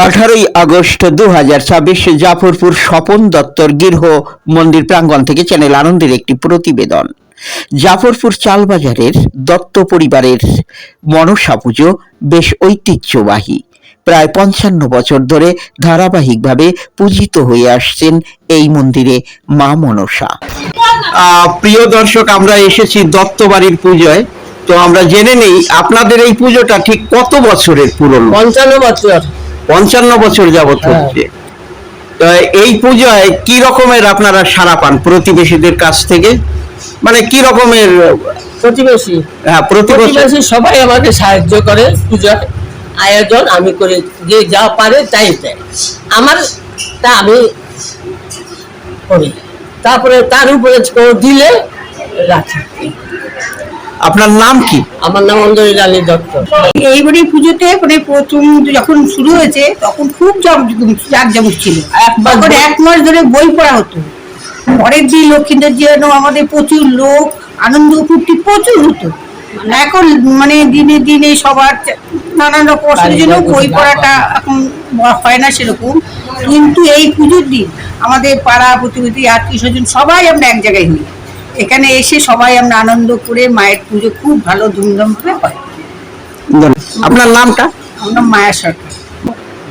18ই August 2026 Jafarpur Swapan দত্তর গৃহ মন্দির প্রাঙ্গণ থেকে চ্যানেল আনন্দের একটি প্রতিবেদন। জাফরপুর চালবাজারের দত্ত পরিবারের মনসা পুজো বেশ ঐতিহ্যবাহী। প্রায় 55 বছর ধরে ধারাবাহিকভাবে পূজিত হয়ে আসছেন এই মন্দিরে মা মনসা। প্রিয় দর্শক, আমরা এসেছি দত্ত বাড়ির পুজোয়। তো আমরা জেনে নেই আপনাদের এই পুজোটা ঠিক কত বছরের পুরনো? 55 বছর। 55 বছর যাবত হচ্ছে। তো এই পূজায় কি রকমের আপনারা সাড়া পান প্রতিবেশীদের কাছ থেকে? মানে কি রকমের প্রতিবেশী? হ্যাঁ, প্রতিবেশী সবাই আমাকে সাহায্য করে। পূজার আয়োজন আমি করে, যে যা পারে তাই দেয় আমার, তা আমি করি। তারপরে তার উপরে দিলে রাখি। আপনার নাম কি? আমার নাম অঞ্জলি রানী দত্ত। এইবারে পুজোতে মানে প্রথম যখন শুরু হয়েছে তখন খুব জাঁকজমক ছিল। তখন 1 মাস ধরে বই পড়া হতো। পরের দিন লক্ষ্মীদের জন্য আমাদের প্রচুর লোক, আনন্দ ফুর্তি প্রচুর হতো। এখন মানে দিনে দিনে সবার নানান রকম অসুবিধার জন্য বই পড়াটা এখন হয় না সেরকম। কিন্তু এই পুজোর দিন আমাদের পাড়া প্রতিবেশী আত্মীয় স্বজন সবাই আমরা এক জায়গায় হই। এখানে এসে সবাই আমরা আনন্দ করে মায়ের পুজো খুব ভালো ধুমধাম করে হয়। আপনার নামটা? আমার নাম মায়া সরকার।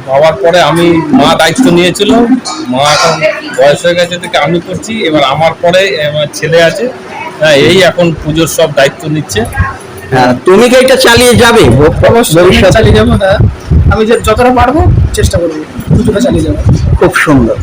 বাবার পরে আমি মা দায়িত্ব নিয়েছিল। মা এখন বয়স হয়ে গেছে থেকে আমি করছি। এবার আমার পরে আমার ছেলে আছে, এই এখন পুজোর সব দায়িত্ব নিচ্ছে। তুমি কি এটা চালিয়ে যাবে? ভবিষ্যতে চালিয়ে যাবো। আমি যতটা পারবো চেষ্টা করবো পুজোটা চালিয়ে যাবো। খুব সুন্দর।